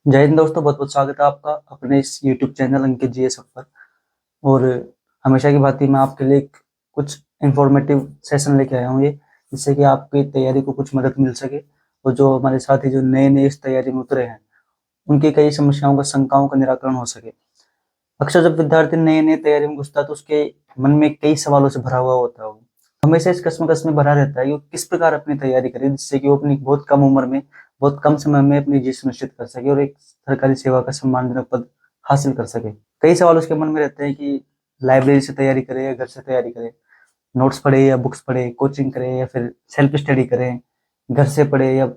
जय हिंद दोस्तों, बहुत बहुत स्वागत है आपका अपने इस यूट्यूब चैनल अंकित जी एस पर। और हमेशा की भांति मैं आपके लिए कुछ इंफॉर्मेटिव सेशन लेके आया हूँ ये, जिससे कि आपकी तैयारी को कुछ मदद मिल सके। और जो हमारे साथी जो नए नए इस तैयारी में उतरे हैं, उनकी कई समस्याओं का शंकाओं का निराकरण हो सके। अक्सर जब विद्यार्थी नए नए तैयारी में घुसता है तो उसके मन में कई सवालों से भरा हुआ होता है। वो हमेशा इस कश्मकश में भरा रहता है कि वो किस प्रकार अपनी तैयारी करे, जिससे कि वो अपनी बहुत कम उम्र में, बहुत कम समय में अपनी जीत सुनिश्चित कर सके और एक सरकारी सेवा का सम्मानजनक पद हासिल कर सके। कई सवाल उसके मन में रहते हैं कि लाइब्रेरी से तैयारी करे या घर से तैयारी करे, नोट्स पढ़े या बुक्स पढ़े, कोचिंग करे या फिर सेल्फ स्टडी करें, घर से पढ़े या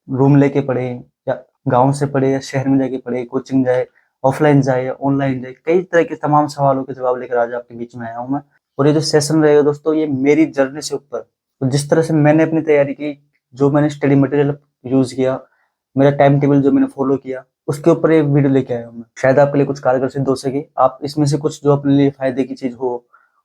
रूम लेके पढ़े, या गांव से पढ़े या शहर में जाके पढ़े, कोचिंग जाए, ऑफलाइन जाए या ऑनलाइन जाए। कई तरह के तमाम सवालों के जवाब लेकर आज आपके बीच में आया हूं मैं। और ये जो सेशन रहेगा दोस्तों, ये मेरी जर्नी से ऊपर, तो जिस तरह से मैंने अपनी तैयारी की, जो मैंने स्टडी मटेरियल यूज किया, मेरा टाइम टेबल जो मैंने फॉलो किया, उसके ऊपर एक वीडियो लेके आया हूँ मैं। शायद आपके लिए कुछ कारगर सिद्ध हो सके। आप इसमें से कुछ जो अपने लिए फायदे की चीज हो,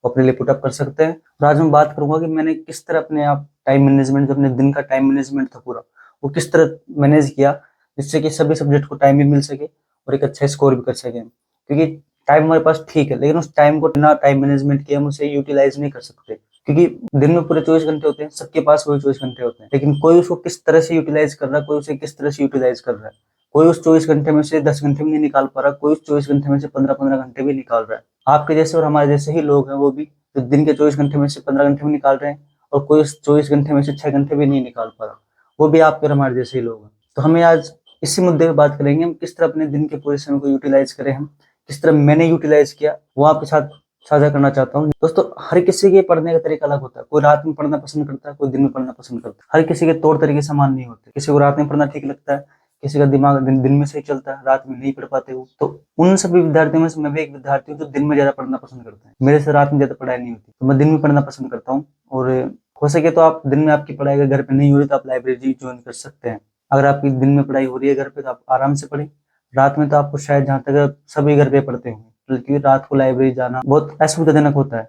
वो अपने लिए पुटअप कर सकते हैं। और आज मैं बात करूंगा कि मैंने किस तरह अपने आप टाइम मैनेजमेंट, जो अपने दिन का टाइम मैनेजमेंट था पूरा, वो किस तरह मैनेज किया, जिससे कि सभी सब्जेक्ट को टाइम भी मिल सके और एक अच्छा स्कोर भी कर सके। क्योंकि टाइम हमारे पास ठीक है, लेकिन उस टाइम को बिना टाइम मैनेजमेंट किए हम उसे यूटिलाइज नहीं कर सकते। क्योंकि दिन में पूरे 24 घंटे होते हैं, सबके पास वही 24 घंटे होते हैं, लेकिन कोई उसको किस तरह से यूटिलाइज कर रहा है, कोई उसे किस तरह से यूटिलाइज कर रहा है। कोई उस 24 घंटे में से 10 घंटे भी नहीं निकाल पा रहा, कोई उस 24 घंटे में से 15-15 घंटे भी निकाल रहा है। आपके जैसे और हमारे जैसे ही लोग हैं वो भी, जो दिन के 24 घंटे में से 15 घंटे भी निकाल रहे हैं, और कोई उस 24 घंटे में से 6 घंटे भी नहीं निकाल पा रहा, वो भी आपके और हमारे जैसे ही लोग हैं। तो हमें आज इसी मुद्दे पे बात करेंगे, हम किस तरह अपने दिन के पूरे समय को यूटिलाइज करें, हम किस तरह मैंने यूटिलाइज किया, वो आपके साथ साझा करना चाहता हूँ। दोस्तों, हर किसी के पढ़ने का तरीका अलग होता है। कोई रात में पढ़ना पसंद करता है, कोई दिन में पढ़ना पसंद करता है। हर किसी के तौर तरीके समान नहीं होते। किसी को रात में पढ़ना ठीक लगता है, किसी का दिमाग दिन में सही चलता है, रात में नहीं पढ़ पाते हो। तो उन सभी विद्यार्थियों में से मैं भी एक विद्यार्थी हूँ जो दिन में ज्यादा पढ़ना पसंद करता है। मेरे से रात में ज्यादा पढ़ाई नहीं होती, तो मैं दिन में पढ़ना पसंद करता हूँ। और हो सके तो आप दिन में आपकी पढ़ाई अगर घर पे नहीं हो रही तो आप लाइब्रेरी ज्वाइन कर सकते हैं। अगर आपकी दिन में पढ़ाई हो रही है घर पे तो आप आराम से पढ़ें। रात में तो आपको शायद, जहाँ तक सभी घर पे पढ़ते होंगे, बल्कि रात को लाइब्रेरी जाना बहुत असुविधाजनक होता है।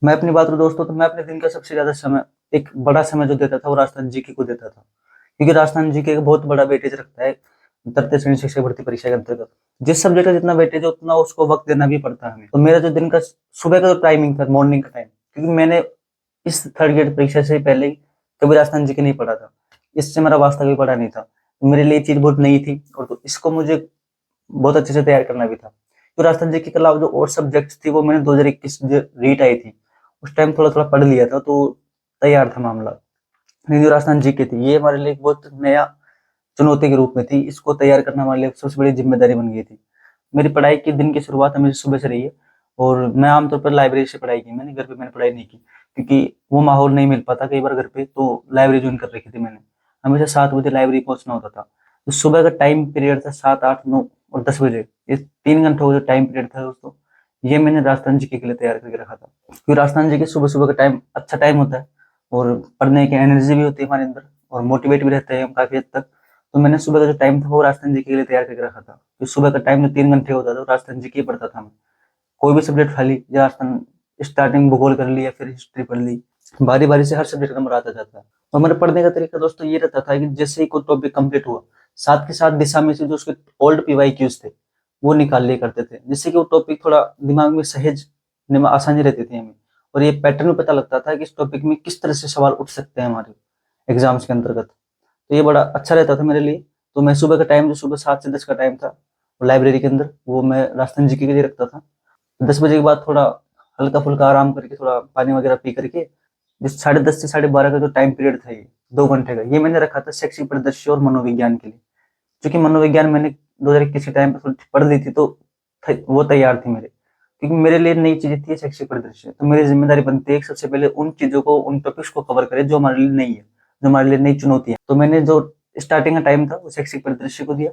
मैं अपनी बात करूँ दोस्तों, तो मैं अपने दिन का सबसे ज्यादा समय, एक बड़ा समय जो देता था, वो राजस्थान जीके को देता था। क्योंकि राजस्थान जीके का बहुत बड़ा वेटेज रखता है तृतीय श्रेणी शिक्षक भर्ती परीक्षा के अंतर्गत। जिस सब्जेक्ट का जितना वेटेज है उतना उसको वक्त देना भी पड़ता है हमें। तो मेरा जो दिन का सुबह का जो टाइमिंग था, मॉर्निंग का टाइम, क्योंकि मैंने इस थर्ड ग्रेड परीक्षा से पहले कभी राजस्थान जीके नहीं पढ़ा था, इससे मेरा वास्ता कभी पढ़ा नहीं था, तो मेरे लिए चीज बहुत नई थी। और तो इसको मुझे बहुत अच्छे से तैयार करना भी था। तो राजस्थान जीके के अलावा जो और सब्जेक्ट्स थी, वो मैंने 2021 जो रीट आई थी उस टाइम थोड़ा थोड़ा पढ़ लिया था, तो तैयार था मामला। लेकिन जो राजस्थान जीके थी, ये हमारे लिए एक बहुत नया चुनौती के रूप में थी। इसको तैयार करना हमारे लिए सबसे बड़ी जिम्मेदारी बन गई थी। मेरी पढ़ाई के दिन की शुरुआत हमेशा सुबह से रही है। और मैं आमतौर पर लाइब्रेरी से पढ़ाई की, मैंने घर पे मैंने पढ़ाई नहीं की, क्योंकि वो माहौल नहीं मिल पाता कई बार घर पे। तो लाइब्रेरी ज्वाइन कर रखी थी मैंने। हमेशा 7 बजे लाइब्रेरी पहुंचना होता था। तो सुबह का टाइम पीरियड था 7, 8, 9 और 10 बजे। ये 3 घंटों का जो टाइम पीरियड था दोस्तों, ये मैंने राजस्थान जीके के लिए तैयार करके रखा था। क्योंकि राजस्थान जीके सुबह सुबह का टाइम अच्छा टाइम होता है, और पढ़ने की एनर्जी भी होती है हमारे अंदर, और मोटिवेट भी रहते हैं हम काफी हद तक। तो मैंने सुबह का जो टाइम था वो राजस्थान जीके के लिए तैयार करके रखा था। तो सुबह का टाइम जो 3 घंटे होता था, वो राजस्थान जीके पढ़ता था मैं। कोई भी सब्जेक्ट खा ली, या राजस्थान स्टार्टिंग भूगोल कर ली या फिर हिस्ट्री पढ़ ली, बारी बारी से हर सब्जेक्ट नंबर आता जाता है। और मेरे पढ़ने का तरीका दोस्तों ये रहता था कि जैसे ही कोई टॉपिक कंप्लीट हुआ, साथ के साथ दिशा में से जो उसके ओल्ड पीवाई क्यूज थे वो निकाल लिया करते थे, जिससे कि वो टॉपिक थोड़ा दिमाग में सहज में आसानी रहती थी हमें। और ये पैटर्न पता लगता था कि इस टॉपिक में किस तरह से सवाल उठ सकते हैं हमारे एग्जाम्स के अंतर्गत। तो ये बड़ा अच्छा रहता था मेरे लिए। तो मैं सुबह का टाइम, जो सुबह 7 से 10 का टाइम था, वो लाइब्रेरी के अंदर वो मैं राजस्थान जीके के लिए रखता था। 10 बजे के बाद थोड़ा हल्का फुल्का आराम करके, थोड़ा पानी वगैरह पी करके, जो 10:30 से 12:30 का जो टाइम पीरियड था, ये 2 घंटे का, ये मैंने रखा था शैक्षिक परिदृश्य और मनोविज्ञान के लिए। क्योंकि मनोविज्ञान मैंने 2021 के टाइम पे थोड़ी पढ़ ली थी, तो वो तैयार थी मेरे। क्योंकि मेरे लिए नई चीजें थी शैक्षिक परिदृश्य, तो मेरी जिम्मेदारी बनती है कि सबसे पहले उन चीजों को, उन टॉपिक्स को कवर करें जो हमारे लिए नई है, जो हमारे लिए नई चुनौती है। तो मैंने जो स्टार्टिंग का टाइम था वो शैक्षिक परिदृश्य को दिया,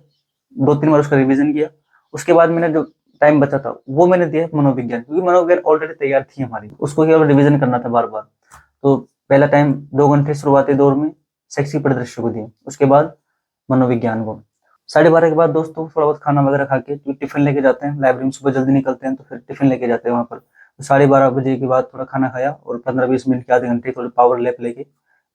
2-3 बार उसका रिवीजन किया। उसके बाद मैंने जो टाइम बचा था वो मैंने दिया मनोविज्ञान, क्योंकि मनोविज्ञान ऑलरेडी तैयार थी हमारी, उसको केवल रिवीजन करना था बार बार। तो पहला टाइम 2 घंटे शुरुआती दौर में शैक्षिक परिदृश्य को दिया, उसके बाद मनोविज्ञान को। 12:30 के बाद दोस्तों थोड़ा बहुत खाना वगैरह खा के, जो टिफिन लेके जाते हैं लाइब्रेरी में, सुबह जल्दी निकलते हैं तो फिर टिफिन लेके जाते हैं वहाँ पर। तो 12:30 बजे के बाद थोड़ा खाना खाया, और 15-20 मिनट के आधे घंटे थोड़ी पावर लैप लेके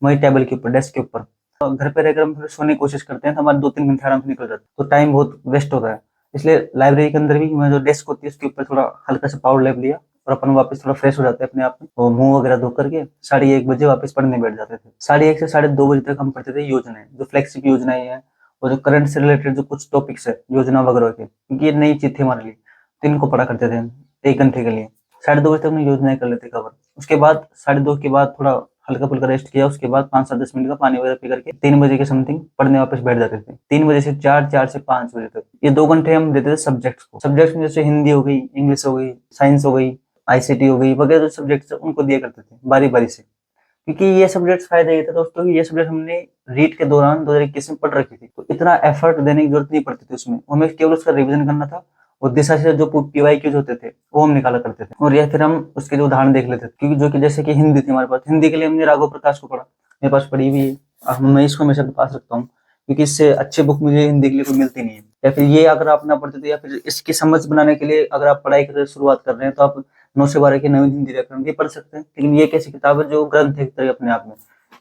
वही टेबल के ऊपर, डेस्क के ऊपर घर पे रहकर हम फिर सोने की कोशिश करते हैं तो हमारे 2-3 घंटे आराम से निकल जाते हैं, तो टाइम बहुत वेस्ट होता है। इसलिए लाइब्रेरी के अंदर भी मैं जो डेस्क होती है उसके ऊपर थोड़ा हल्का सा पाउडर लेप लिया और अपन वापस थोड़ा फ्रेश हो जाते हैं अपने आप में, और मुंह वगैरह धो करके 1:30 बजे वापस पढ़ने बैठ जाते थे। 1:30 से 2:30 बजे तक हम पढ़ते थे योजनाएं, जो फ्लैगशिप योजनाएं हैं और जो करंट से रिलेटेड जो कुछ टॉपिक्स है योजना वगैरह के, क्योंकि ये नई चीज थी हमारे लिए, तो इनको पढ़ा करते थे हम 1 घंटे के लिए। 2:30 बजे तक हम योजनाएं कर लेते कवर। उसके बाद 2:30 के बाद थोड़ा हल्का फुल्का रेस्ट किया, उसके बाद 5-7-10 मिनट का पानी वगैरह पी करके 3 बजे के समथिंग पढ़ने वापस बैठ जाते थे। 3 बजे से 4, 4 से 5 बजे तक ये 2 घंटे हम देते थे सब्जेक्ट्स को। सब्जेक्ट्स में जैसे हिंदी हो गई, इंग्लिश हो गई, साइंस हो गई, आईसीटी हो गई वगैरह, जो सब्जेक्ट्स उनको दिया करते थे बारी बारी से। क्योंकि ये सब्जेक्ट्स फायदा ये था दोस्तों कि ये सब्जेक्ट हमने रीट के दौरान 2021 में पढ़ रखी थी, तो इतना एफर्ट देने की जरूरत नहीं पड़ती थी उसमें, हमें केवल उसका रिवीजन करना था और दिशा से जो पीवाईक्यूज होते थे वो हम निकाला करते थे, और या फिर हम उसके जो उदाहरण देख लेते थे। क्योंकि जो कि जैसे कि हिंदी थी हमारे पास, हिंदी के लिए हमने राघव प्रकाश को पढ़ा, मेरे पास पढ़ी हुई है, मैं इसको हमेशा अपने पास रखता हूँ, क्योंकि इससे अच्छी बुक मुझे हिंदी के लिए कोई मिलती नहीं है। या फिर ये अगर आप ना पढ़ते थे, या फिर इसकी समझ बनाने के लिए अगर आप पढ़ाई की शुरुआत कर रहे हैं, तो आप 9 से 12 की नवीन हिंदी व्याकरण भी पढ़ सकते हैं। लेकिन ये कैसी किताब है जो ग्रंथ है एक तरह अपने आप में,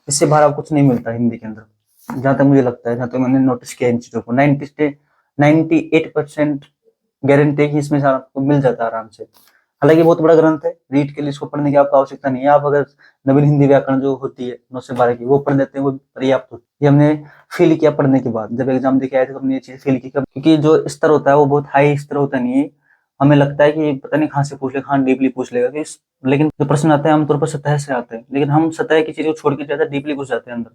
इससे बाहर आपको कुछ नहीं मिलता हिंदी के अंदर, जहां तक मुझे लगता है, जहां तक मैंने नोटिस किया इन चीजों को। 98% गारंटी है कि इसमें से आपको मिल जाता है आराम से। हालांकि बहुत बड़ा ग्रंथ है, रीड के लिए इसको पढ़ने की आपको आवश्यकता नहीं है। आप अगर नवीन हिंदी व्याकरण जो होती है 9 से 12 की वो पढ़ लेते हैं, वो पर्याप्त होती है। ये हमने फील किया पढ़ने के बाद, जब एग्जाम देके आए थे तो हमने ये चीज फील की, क्योंकि जो स्तर होता है वो बहुत हाई स्तर होता नहीं है। हमें लगता है कि पता नहीं कहाँ से पूछ ले, कहाँ डीपली पूछ लेगा कि लेकिन जो प्रश्न आते हैं आमतौर पर सतह से आते हैं, लेकिन हम सतह की चीज को छोड़ के ज्यादा डीपली घुस जाते हैं अंदर।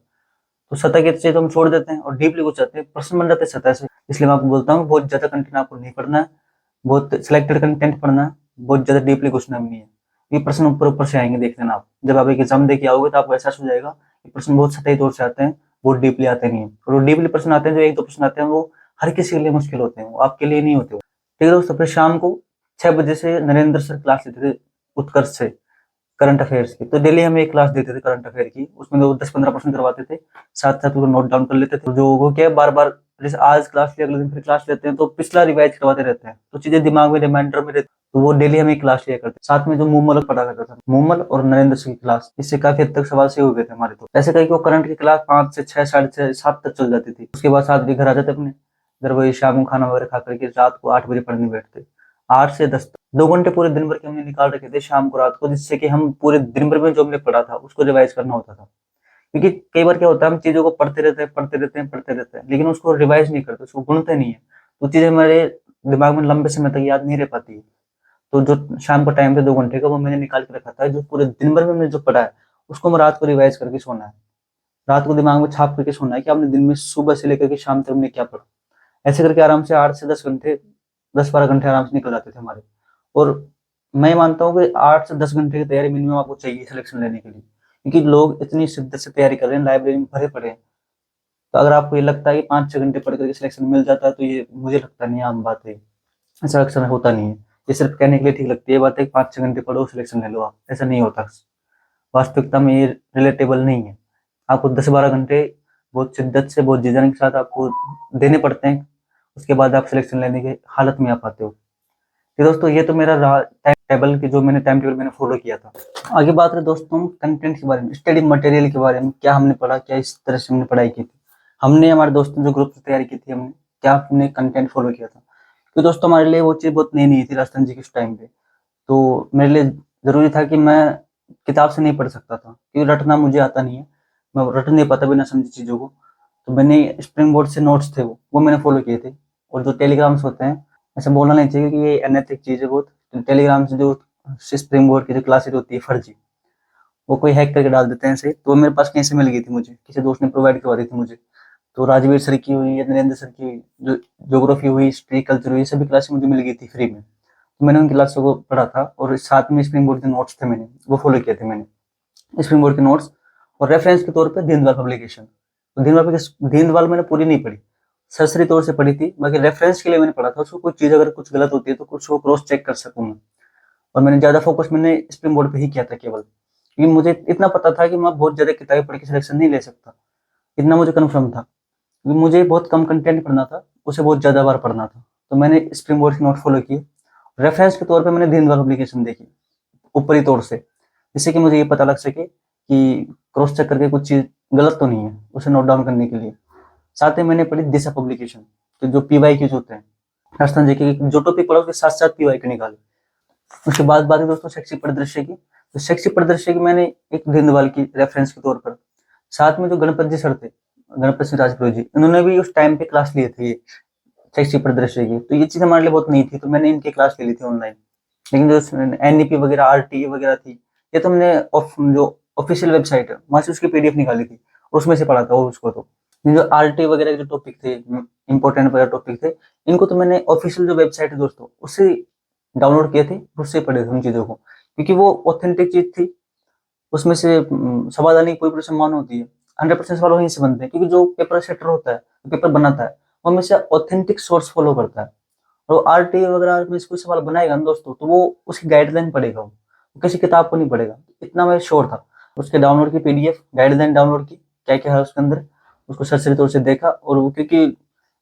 तो सतह की चीज हम छोड़ देते हैं और डीपली घुस जाते हैं, प्रश्न बन जाते हैं सतह से। इसलिए मैं आपको बोलता हूँ बहुत ज्यादा कंटेंट आपको नहीं पढ़ना है, बहुत सिलेक्टेड कंटेंट पढ़ना है, बहुत ज्यादा डीपली घुसना भी नहीं है। ये प्रश्न ऊपर ऊपर से आएंगे, देख लेना आप जब आप एक एग्जाम दे के आओगे तो आपको एहसास हो जाएगा कि प्रश्न बहुत सतही तौर से आते हैं, बहुत डीपली आते नहीं है। और वो डीपली प्रश्न आते हैं, जो 1-2 प्रश्न आते हैं वो हर किसी के लिए मुश्किल होते हैं, वो आपके लिए नहीं होते। ठीक है दोस्तों, फिर शाम को 6 बजे से नरेंद्र सर क्लास लेते थे उत्कर्ष से, करंट अफेयर्स की। तो डेली हमें एक क्लास देते थे करंट अफेयर की, उसमें वो 10-15 प्रश्न करवाते थे, साथ साथ वो नोट डाउन कर लेते थे। जो वो क्या बार बार, जैसे आज क्लास लिया अगले दिन फिर क्लास लेते हैं, तो पिछला रिवाइज करवाते रहते हैं, तो चीजें दिमाग में रिमाइंडर में रहती। तो वो डेली हमें क्लास लिया करते, साथ में जो मूमल पढ़ा करता था, मूमल और नरेंद्र सिंह की क्लास, इससे काफी हद तक सवाल सही हो गए थे हमारे। तो ऐसे करके वो करंट की क्लास 5 से 6, 6:30, 7 तक चल जाती थी। उसके बाद 7 बजे घर आ जाते अपने, घर वही शाम को खाना वगैरह खा करके रात को 8 बजे पढ़ने बैठते। 8 से 10 तक 2 घंटे पूरे दिन भर के हमने निकाल रखे थे शाम को रात को, जिससे कि हम पूरे दिन भर में जो हमने पढ़ा था उसको रिवाइज करना होता था। क्योंकि कई बार क्या होता है, हम चीजों को पढ़ते रहते हैं, पढ़ते रहते हैं, पढ़ते रहते हैं, लेकिन उसको रिवाइज नहीं करते, उसको गुणते नहीं है, तो चीजें हमारे दिमाग में लंबे समय तक याद नहीं रह पाती है। तो जो शाम का टाइम था 2 घंटे का, वो मैंने निकाल के रखा था, जो पूरे दिन भर में हमने जो पढ़ा है उसको हम रात को रिवाइज करके सोना है, रात को दिमाग में छाप करके सोना है कि आपने दिन में सुबह से लेकर के शाम तक हमने क्या पढ़ा। ऐसे करके आराम से 8 से 10 घंटे, 10-12 घंटे आराम से निकल जाते थे हमारे। और मैं मानता हूँ कि 8 से 10 घंटे की तैयारी मिनिमम आपको चाहिए सिलेक्शन लेने के लिए, क्योंकि लोग इतनी शिद्दत से तैयारी कर रहे हैं, लाइब्रेरी में भरे पड़े हैं। तो अगर आपको ये लगता है कि 5-6 घंटे पढ़ करके सिलेक्शन मिल जाता है, तो ये मुझे लगता नहीं है, आम बात है, ऐसा अक्सर होता नहीं है। ये सिर्फ कहने के लिए ठीक लगती है बात है कि 5-6 घंटे पढ़ो सिलेक्शन ले लो आप, ऐसा नहीं होता। वास्तविकता में ये रिलेटेबल नहीं है। आपको 10-12 घंटे बहुत शिद्दत से, बहुत जी जान के साथ आपको देने पड़ते हैं, उसके बाद आप सिलेक्शन लेने के हालत में आ पाते हो। तो दोस्तों ये तो मेरा रहा टाइम टेबल की, जो मैंने टाइम टेबल मैंने फॉलो किया था। आगे बात करें दोस्तों कंटेंट के बारे में, स्टडी मटेरियल के बारे में, क्या हमने पढ़ा, क्या इस तरह से हमने पढ़ाई की थी, हमने हमारे दोस्तों जो ग्रुप से तैयारी की थी, हमने क्या हमने कंटेंट फॉलो किया था। तो दोस्तों हमारे लिए वो चीज़ बहुत नई नहीं थी राजस्थान जी के उस टाइम पे, तो मेरे लिए जरूरी था कि मैं किताब से नहीं पढ़ सकता था, क्योंकि रटना मुझे आता नहीं है, मैं रट नहीं पाता बिना समझी चीज़ों को। तो मैंने स्प्रिंग बोर्ड से नोट्स थे वो मैंने फॉलो किए थे। और जो टेलीग्राम्स होते हैं, ऐसा बोलना नहीं चाहिए कि ये अनैतिक चीज़ है बहुत, टेलीग्राम से जो स्प्रिंग बोर्ड की जो क्लासेज होती है फर्जी, वो कोई हैक करके डाल देते हैं ऐसे। तो वो मेरे पास कहीं से मिल गई थी, मुझे किसी दोस्त ने प्रोवाइड करवा दी थी मुझे। तो राजवीर सर की हुई या नरेंद्र सर की हुई, जो ज्योग्राफी हुई, हिस्ट्री, कल्चर हुई, सभी क्लासेस मुझे मिल गई थी फ्री में। तो मैंने उन क्लासों को पढ़ा था, और साथ में स्प्रिंग बोर्ड के नोट्स थे, मैंने वो फॉलो किए थे मैंने स्प्रिंग बोर्ड के नोट्स। और रेफरेंस के तौर पे दीनदयाल पब्लिकेशन, तो दीनदयाल मैंने पूरी नहीं पढ़ी, सरसरी तौर से पढ़ी थी, बाकी रेफरेंस के लिए मैंने पढ़ा था उसको, कोई चीज़ अगर कुछ गलत होती है तो कुछ वो क्रॉस चेक कर सकूँ मैं। और मैंने ज़्यादा फोकस मैंने स्प्रिंग बोर्ड पे ही किया था केवल, क्योंकि मुझे इतना पता था कि मैं बहुत ज़्यादा किताबें पढ़ के सिलेक्शन नहीं ले सकता, इतना मुझे कन्फर्म था। क्योंकि मुझे बहुत कम कंटेंट पढ़ना था, उसे बहुत ज़्यादा बार पढ़ना था। तो मैंने स्प्रिंग बोर्ड के नोट फॉलो किए। रेफरेंस के तौर पे मैंने दीनदयाल पब्लिकेशन देखी ऊपरी तौर से, जिससे कि मुझे ये पता लग सके कि क्रॉस चेक करके कुछ चीज गलत तो नहीं है, उसे नोट डाउन करने के लिए। साथ में मैंने पढ़ी दिशा पब्लिकेशन, तो जो PYQs होते हैं राजस्थान जीके के, जो टॉपिक पढ़ा उसके साथ साथ PYQ निकाले। उसके बाद बात है दोस्तों शैक्षिक परिदृश्य की। तो शैक्षिक परिदृश्य की मैंने एक दीनदयाल की रेफरेंस के तौर पर, साथ में जो गणपत जी सर थे, गणपत सिंह राजपुरोहित जी, इन्होंने भी उस टाइम पे क्लास लिए थे ये शैक्षिक परिदृश्य की। तो ये चीज हमारे लिए बहुत नई थी, तो मैंने इनकी क्लास ले ली थी ऑनलाइन। लेकिन जो NEP वगैरह, RTE वगैरह थी, ये तो हमने जो ऑफिशियल वेबसाइट है वहां से उसकी PDF निकाली थी और उसमें से पढ़ा था और उसको। तो ये जो RTE वगैरह के जो टॉपिक थे, इंपॉर्टेंट वगैरह टॉपिक थे, इनको तो मैंने ऑफिशियल जो वेबसाइट है दोस्तों उससे डाउनलोड किए थे, उससे पढ़े थे उन चीजों को, क्योंकि वो ऑथेंटिक चीज थी। उसमें से सवाल आने की पूरी पूरी संभावना होती है। 100% सवाल वहीं से बनते हैं, क्योंकि जो पेपर सेटर होता है, पेपर बनाता है, वो हमेशा ऑथेंटिक सोर्स फॉलो करता है। और RTE वगैरह में से कोई सवाल बनाएगा ना दोस्तों, तो वो उसकी गाइडलाइन पढ़ेगा, वो किसी किताब को नहीं पढ़ेगा। इतना मैं श्योर था। उसके डाउनलोड की PDF गाइडलाइन डाउनलोड की, क्या क्या है उसके अंदर, उसको सरसरी तौर से देखा। और वो क्योंकि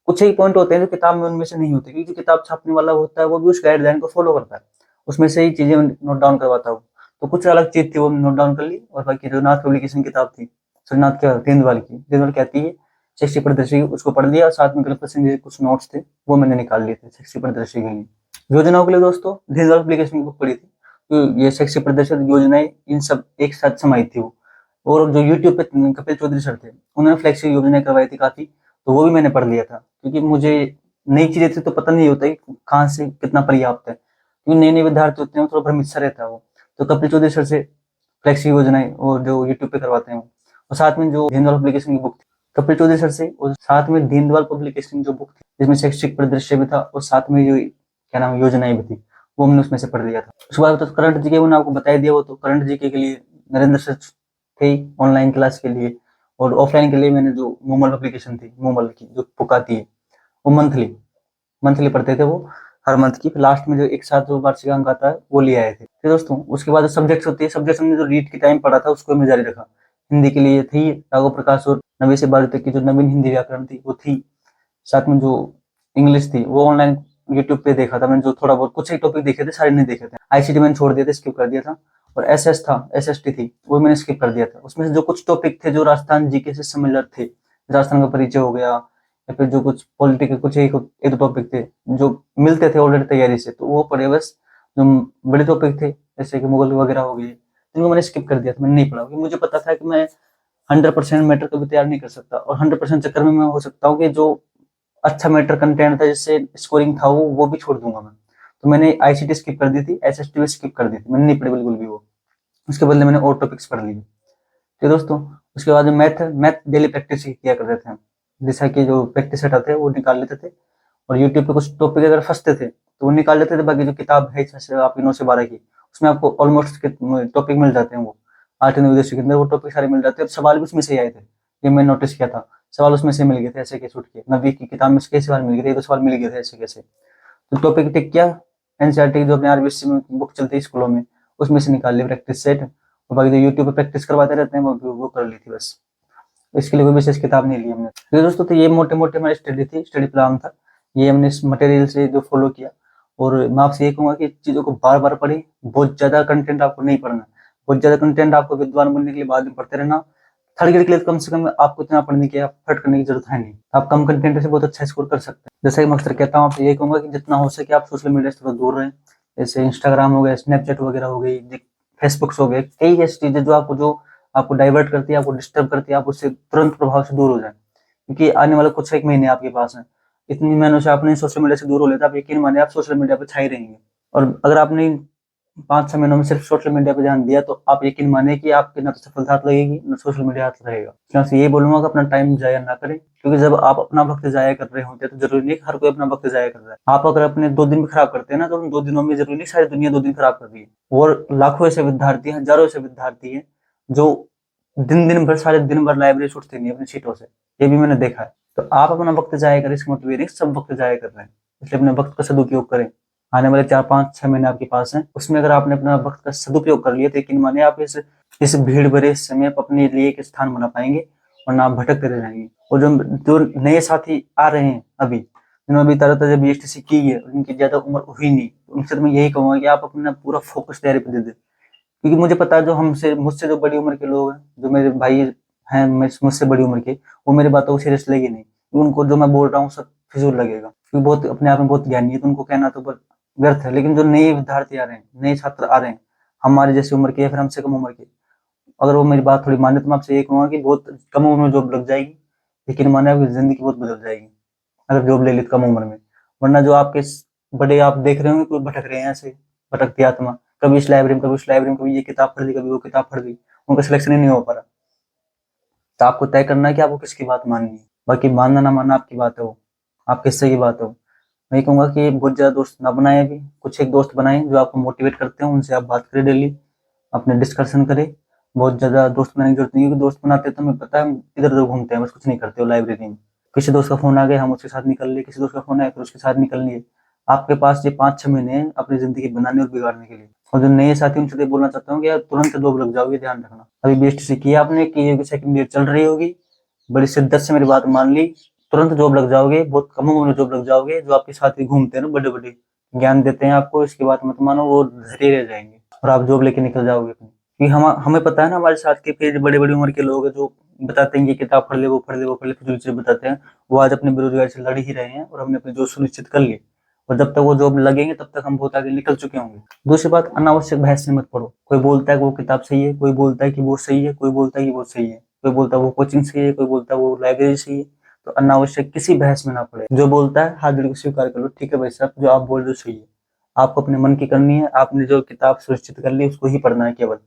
कुछ ही पॉइंट होते हैं जो किताब में उनमें से नहीं होते, क्योंकि जो किताब छापने वाला होता है वो भी उस गाइडलाइन को फॉलो करता है, उसमें से ही चीजें नोट डाउन करवाता हूँ। तो कुछ अलग चीज थी वो नोट डाउन कर ली। और बाकी जो नाथ पब्लिकेशन किताब थी, सरनाथ क्या दीनदयाल की, दीनदयाल कहती है शैक्षिक परिदृश्य की, उसको पढ़ लिया। और साथ में गणपत सिंह जी के कुछ नोट्स थे वो मैंने निकाल लिए थे शैक्षिक परिदृश्य के लिए। योजनाओं के लिए दोस्तों दीनदयाल पब्लिकेशन की बुक पढ़ी थी, तो ये शैक्षिक परिदृश्य योजनाएं इन सब एक साथ समाई थी वो। और जो यूट्यूब पे कपिल चौधरी सर थे, उन्होंने फ्लैगशिप योजनाएं करवाई थी काफी, तो वो भी मैंने पढ़ लिया था। क्योंकि मुझे नई चीजें थी तो पता नहीं होता कि कहाँ से कितना पर्याप्त है, क्योंकि नए नए विद्यार्थी होते हैं थोड़ा भ्रमित सा रहता है वो। तो कपिल चौधरी सर से फ्लैक्सी योजनाएं और जो यूट्यूब पे करवाते हैं वो। और साथ में जो दीनदयाल पब्लिकेशन की बुक थी कपिल चौधरी सर से, और साथ में दीनदयाल पब्लिकेशन की जो बुक थी जिसमें शैक्षिक परिदृश्य भी था और साथ में जो क्या नाम योजनाएं भी थी, वो मैंने उसमें से पढ़ लिया था। उसके बाद तो करंट जीके मैंने आपको बता ही दिया। वो तो करंट जीके के लिए नरेंद्र सर थे ऑनलाइन क्लास के लिए। और ऑफलाइन के लिए मैंने जो मोमल एप्लीकेशन थी, मोमल की जो बुक आती है, वो मंथली मंथली पढ़ते थे वो, हर मंथ की। लास्ट में जो एक साथ जो वार्षिक अंक आता है वो ले आए थे। फिर दोस्तों उसके बाद सब्जेक्ट्स होती है, सब्जेक्ट हमने जो रीड के टाइम पढ़ा था उसको हमने जारी रखा। हिंदी के लिए थी राघव प्रकाश और 9वीं से 12वीं तक की जो नवीन हिंदी व्याकरण थी वो थी। साथ में जो इंग्लिश थी वो ऑनलाइन यूट्यूब पे देखा था मैंने, जो थोड़ा बहुत कुछ ही टॉपिक देखे थे, सारे नहीं देखे थे। ICT मैंने छोड़ दिया था, स्किप कर दिया था। और SS था, SST थी, वो मैंने स्किप कर दिया था। उसमें से जो कुछ टॉपिक थे जो राजस्थान जीके से सिमिलर थे, राजस्थान का परिचय हो गया, या फिर जो कुछ पॉलिटिकल कुछ एक दो टॉपिक थे जो मिलते थे ऑलरेडी तैयारी से, तो वो पढ़े बस। जो बड़े टॉपिक थे जैसे कि मुगल वगैरह हो गए, इनको मैंने स्किप कर दिया था, मैंने नहीं पढ़ा, क्योंकि मुझे पता था कि मैं 100% मैटर कभी तैयार नहीं कर सकता। और 100% चक्कर में मैं हो सकता हूँ कि जो अच्छा मैटर कंटेंट था जिससे स्कोरिंग था वो भी छोड़ दूंगा मैं। तो मैंने ICT स्किप कर दी थी, SST भी स्किप कर दी थी, मैंने नहीं पढ़ी बिल्कुल भी वो। उसके बदले मैंने और टॉपिक्स पढ़ लिए। तो दोस्तों उसके बाद मैथ डेली प्रैक्टिस किया करते थे हम। जैसा कि जो प्रैक्टिस सेट आते हैं वो निकाल लेते थे। और यूट्यूब पे कुछ टॉपिक अगर फंसते थे तो वो निकाल लेते थे। बाकी जो किताब है जैसे आपकी 9 से 12 की, उसमें आपको ऑलमोस्ट टॉपिक मिल जाते हैं। वो 8 विदेशी के अंदर वो टॉपिक सारे मिल जाते हैं। और सवाल भी उसमें से ही आए थे, ये मैंने नोटिस किया था। सवाल उसमें से मिल गए थे ऐसे के छूट के। 9वीं की किताब में से कई सवाल मिल गए थे, 2 सवाल मिल गए थे ऐसे कैसे। तो टॉपिक टिक किया, NCERT की जो अपने RBC में बुक चलती है स्कूलों में, उसमें से निकाल ली प्रैक्टिस सेट। और बाकी जो यूट्यूब पे प्रैक्टिस करवाते रहते हैं वो कर ली थी बस। इसके लिए कोई विशेष किताब नहीं ली हमने। तो दोस्तों तो ये मोटे मोटे हमारी स्टडी थी, स्टडी प्लान था। ये हमने इस मटेरियल से जो फॉलो किया। और मैं आपसे ये कहूंगा कि चीजों को बार बार पढ़ें। बहुत ज्यादा कंटेंट आपको नहीं पढ़ना, बहुत ज्यादा कंटेंट आपको विद्वान बनने के लिए बाद में पढ़ते रहना। थर्ड ग्रेड के लिए कम से कम आपको इतना पढ़ने की एफर्ट करने की जरूरत है नहीं। आप कम कंटेंट से बहुत अच्छा स्कोर कर सकते हैं। जैसा कि मैं अक्सर कहता हूँ, आपसे ये कहूंगा कि जितना हो सके आप सोशल मीडिया से थोड़ा दूर रहें। जैसे इंस्टाग्राम हो गया, स्नैपचैट वगैरह हो गई, फेसबुक हो गए, कई ऐसी चीजें जो आपको डाइवर्ट करती है, आपको डिस्टर्ब करती है, आप उससे तुरंत प्रभाव से दूर हो जाए। क्योंकि आने वाले कुछ एक महीने आपके पास है, इतनी महीनों से आपने सोशल मीडिया से दूर हो लेता, आप यकीन मानिए आप सोशल मीडिया पे छाई रहेंगे। और अगर आपने 5-6 महीनों में सिर्फ सोशल मीडिया पे ध्यान दिया तो आप यकीन मानिए कि आपके ना तो सफलता हाथ लगेगी ना सोशल मीडिया हाथ रहेगा। यहाँ से ये बोलूंगा कि अपना टाइम जाया ना करें, क्योंकि जब आप अपना वक्त जाया कर रहे होते हैं तो जरूरी नहीं हर कोई अपना वक्त जाया कर रहा है। आप अगर अपने 2 दिन भी खराब करते हैं ना, तो उन 2 दिनों में जरूरी नहीं सारी दुनिया 2 दिन खराब कर रही है। और लाखों ऐसे विद्यार्थी हैं, हजारों ऐसे विद्यार्थी हैं जो दिन भर सारे दिन भर लाइब्रेरी से उठते नहीं अपनी सीटों से, ये भी मैंने देखा है। तो आप अपना वक्त जाया करें, इसका मतलब ये नहीं सब वक्त जाया कर रहे हैं। इसलिए अपने वक्त का सदुपयोग करें। आने वाले 4-5-6 महीने आपके पास हैं, उसमें अगर आपने अपना वक्त का सदुपयोग कर लिया तो यकीन मानिए आप इस भीड़ भरे समय पर अपने लिए एक स्थान बना पाएंगे, वरना आप भटकते रह जाएंगे। और जो नए साथी आ रहे हैं अभी, जिन्होंने अभी ताजा BSTC की है, उनकी ज्यादा उम्र हुई नहीं, उनसे तो मैं यही कहूंगा कि आप अपना पूरा फोकस तैयारी पर दे दें। क्योंकि मुझे पता है जो मुझसे जो बड़ी उम्र के लोग हैं, जो मेरे भाई हैं मुझसे बड़ी उम्र के, वो मेरी बातों को सीरियस लेगी नहीं। उनको जो मैं बोल रहा हूँ सब फिजूल लगेगा, क्योंकि बहुत अपने आप में बहुत ज्ञानी है, तो उनको कहना तो व्यर्थ है। लेकिन जो नए विद्यार्थी आ रहे हैं, नए छात्र आ रहे हैं, हमारे जैसी उम्र के या फिर हमसे कम उम्र के, अगर वो मेरी बात थोड़ी माने तो मैं आपसे ये कहूंगा कि बहुत कम उम्र में जॉब लग जाएगी, लेकिन माने आपकी जिंदगी बहुत बदल जाएगी अगर जॉब ले ली तो कम उम्र में। वरना जो आपके बड़े आप देख रहे होंगे कोई भटक रहे हैं ऐसे, भटकती आत्मा, कभी इस लाइब्रेरी में, कभी उस लाइब्रेरी में, कभी ये किताब पढ़ ली, कभी वो किताब पढ़ ली, उनका सिलेक्शन ही नहीं हो पा रहा। तो आपको तय करना है कि आपको किसकी बात माननी है। बाकी मानना ना मानना आपकी बात है, वो आपके हिस्से की बात है। मैं ये कहूंगा कि बहुत ज्यादा दोस्त ना बनाए, अभी कुछ एक दोस्त बनाए जो आपको मोटिवेट करते हैं, उनसे आप बात करें डेली, अपने डिस्कशन करें। बहुत ज्यादा दोस्त बनाने की जरूरत नहीं है, क्योंकि दोस्त बनाते तो हमें पता है हम इधर उधर घूमते हैं, बस कुछ नहीं करते हो लाइब्रेरी में। किसी दोस्त का फोन आ गया हम उसके साथ निकल लिए, किसी दोस्त का फोन आया फिर उसके साथ निकल लिए। आपके पास ये 5-6 महीने हैं अपनी जिंदगी बनाने और बिगाड़ने के लिए। और जो नए साथी उनसे तो बोलना चाहता हूँ कि यार तुरंत जॉब लग जाओगे, ध्यान रखना। अभी बीएसटी किया आपने कि सेकंड ईयर चल रही होगी, बड़ी शिद्दत से मेरी बात मान ली, तुरंत जॉब लग जाओगे, बहुत कम उम्र में जॉब लग जाओगे। जो आपके साथी घूमते हैं ना बड़े बड़े, ज्ञान देते हैं आपको, इसकी बात मत मानो, वो धैर्य रह जाएंगे और आप जॉब लेके निकल जाओगे अपनी। क्योंकि हमें पता है ना, हमारे साथ के फिर बड़े बड़ी उम्र के लोग हैं जो बताते हैं कि किताब पढ़ ले, वो पढ़ ले, वो पढ़ ले, फिजूल चीजें बताते हैं। वो आज अपने बेरोजगारी से लड़ ही रहे हैं और हमने अपनी जॉब सुनिश्चित कर ली। और जब तक वो जॉब लगेंगे तब तक हम बहुत आगे निकल चुके होंगे। दूसरी बात, अनावश्यक बहस में मत पड़ो। कोई बोलता है कि वो किताब सही है, कोई बोलता है कि वो सही है, कोई बोलता है कि वो सही है, कोई बोलता है वो कोचिंग सही है, कोई बोलता है वो लाइब्रेरी सही है। तो अनावश्यक किसी बहस में ना पड़े। जो बोलता है हाथ जोड़ के स्वीकार कर लो, ठीक है भाई साहब, जो आप बोल रहे हो सही है। आपको अपने मन की करनी है, आपने जो किताब सुनिश्चित कर ली उसको ही पढ़ना है केवल।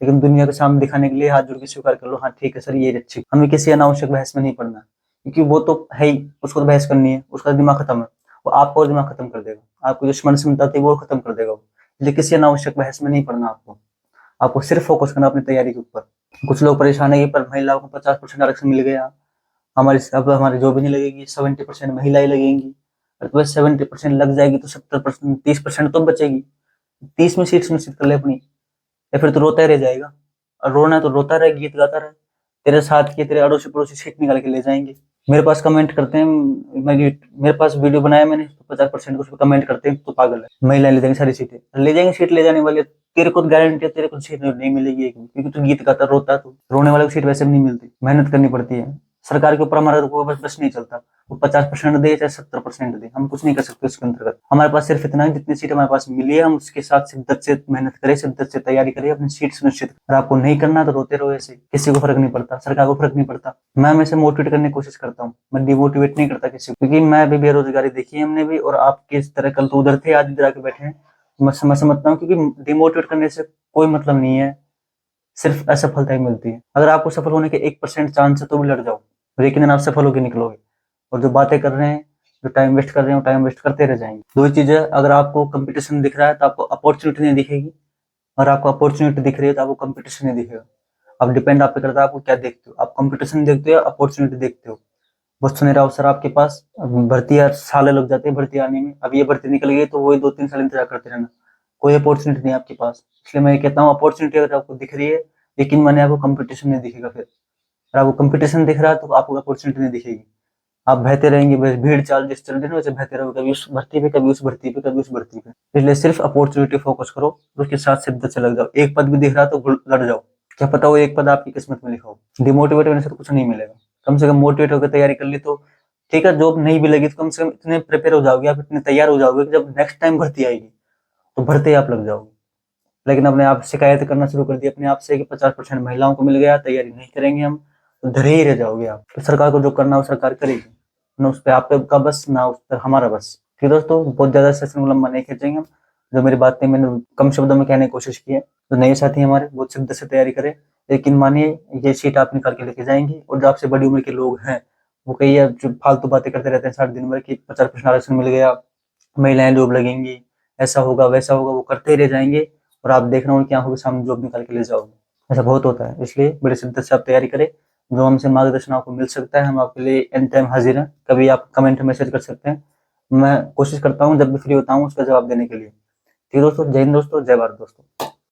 लेकिन दुनिया के सामने दिखाने के लिए हाथ जोड़ के स्वीकार कर लो, हाँ ठीक है सर ये अच्छी। हमें किसी अनावश्यक बहस में नहीं पड़ना, क्योंकि वो तो है ही, उसको तो बहस करनी है, उसका दिमाग खत्म है, वो आपका और दिमाग खत्म कर देगा, आपको जो मन से मिलता वो खत्म कर देगा वो। इसलिए किसी अनावश्यक बहस में नहीं पड़ना आपको। आपको सिर्फ फोकस करना अपनी तैयारी के ऊपर। कुछ लोग परेशान है कि पर महिलाओं को 50% आरक्षण मिल गया, हमारी जॉब ही नहीं लगेगी, 70% महिलाएं लगेंगी। तो 70% लग जाएगी तो 70%, 30% तो बचेगी। 30 में सीट सुनिश्चित कर ले अपनी, या फिर तो रोता ही रह जाएगा। और रोना है तो रोता रहे, गीत गाता रहे, तेरे साथ के तेरे अड़ोसी पड़ोसी सीट निकाल के ले जाएंगे। मेरे पास कमेंट करते हैं, मेरे पास वीडियो बनाया मैंने, 50% उस पर कमेंट करते हैं तो पागल है, महिलाएं ले जाएंगे सारी सीटें, ले जाएंगे सीट ले जाने वाले। तेरे को गारंटी है तेरे को सीट नहीं मिलेगी एक भी, क्योंकि तू गीत गाता रोता, तो रोने वाले को सीट वैसे भी नहीं मिलती, मेहनत करनी पड़ती है। सरकार के ऊपर हमारा को बस नहीं चलता, वो 50% दे चाहे 70% दे, हम कुछ नहीं कर सकते उसके अंतर्गत। हमारे पास सिर्फ इतना है, जितनी सीट हमारे पास मिली है हम उसके साथ शिद्दत से मेहनत करें, शिद्दत से तैयारी करें, अपनी सीट सुनिश्चित। अगर आपको नहीं करना तो रोते रहो ऐसे, किसी को फर्क नहीं पड़ता, सरकार को फर्क नहीं पड़ता। मैं हमेशा मोटिवेट करने की कोशिश करता हूँ, मैं डिमोटिवेट नहीं करता किसी को, क्योंकि मैं भी बेरोजगारी देखी है हमने भी, और आप किस तरह कल तो उधर थे आज इधर आके बैठे हैं। मैं समझता हूँ, क्योंकि डिमोटिवेट करने से कोई मतलब नहीं है, सिर्फ असफलता ही मिलती है। अगर आपको सफल होने के 1% चांस है तो भी लड़ जाओ, लेकिन आप सफल होकर निकलोगे। और जो बातें कर रहे हैं, जो टाइम वेस्ट कर रहे हैं, टाइम वेस्ट करते रह जाएंगे। दो ही चीजें, अगर आपको कंपटीशन दिख रहा है तो आपको अपॉर्चुनिटी नहीं दिखेगी, और आपको अपॉर्चुनिटी दिख रही है तो आपको कंपटीशन नहीं दिखेगा। अब डिपेंड आप पे करता है आपको क्या देखते हो, आप कंपटीशन देखते हो या अपॉर्चुनिटी देखते हो। बहुत सुनहरा अवसर आपके पास, भर्ती साल लग जाते हैं भर्ती आने में, अब ये भर्ती निकल गई तो वही 2-3 साल इंतजार करते रहना, कोई अपॉर्चुनिटी नहीं आपके पास। इसलिए मैं ये कहता हूँ, अपॉर्चुनिटी अगर आपको दिख रही है, लेकिन मैंने आपको कंपटीशन नहीं दिखेगा। फिर अगर आपको कंपटीशन दिख रहा है तो आपको अपॉर्चुनिटी नहीं दिखेगी। आप बहते रहेंगे, बस भीड़ चाल जिस चल रही है ना वैसे बहते रहोगे, कभी उस भर्ती पे, कभी उस भर्ती पे, कभी उस भर्ती पे। इसलिए सिर्फ अपॉर्चुनिटी फोकस करो, उसके साथ शिद्दत से लग जाओ। एक पद भी दिख रहा तो लड़ जाओ, क्या पता वो एक पद आपकी किस्मत में लिखा हो। डिमोटिवेट होने से तो कुछ नहीं मिलेगा, कम से कम मोटिवेट होकर तैयारी कर ली तो ठीक है। जॉब नहीं भी लगी तो कम से कम इतने प्रिपेयर हो जाओगे, आप इतने तैयार हो जाओगे कि जब नेक्स्ट टाइम भर्ती आएगी तो भरते ही आप लग जाओगे। लेकिन अपने आप शिकायत करना शुरू कर दी अपने आप से कि 50% महिलाओं को मिल गया, तैयारी नहीं करेंगे हम, तो धरे ही रह जाओगे आप। तो सरकार को जो करना है वो सरकार करेगी, ना उस पर आपका बस, ना उस पर हमारा बस। ठीक है दोस्तों, बहुत ज्यादा सेशन को लंबा नहीं खींचेंगे हम। जो मेरी बातें मैंने कम शब्दों में कहने की कोशिश की है, तो नए साथी हमारे बहुत शिद्दत से तैयारी करें। लेकिन मानिए ये सीट आप निकाल के लेके जाएंगे। और जो आपसे बड़ी उम्र के लोग हैं, वो कई जो फालतू बातें करते रहते हैं सारे दिन भर की 50% आरक्षण मिल गया, महिलाएं जॉब लगेंगी, ऐसा होगा वैसा होगा, वो करते ही रह जाएंगे। और आप देख रहे हो कि आंखों के सामने जॉब निकाल के ले जाओगे, ऐसा बहुत होता है। इसलिए बड़ी शिद्दत से आप तैयारी करें। जो हमसे मार्गदर्शन आपको मिल सकता है, हम आपके लिए एनी टाइम हाजिर हैं, कभी आप कमेंट मैसेज कर सकते हैं। मैं कोशिश करता हूँ जब भी फ्री होता हूँ उसका जवाब देने के लिए। ठीक है दोस्तों, जय हिंद दोस्तों, जय भारत दोस्तों।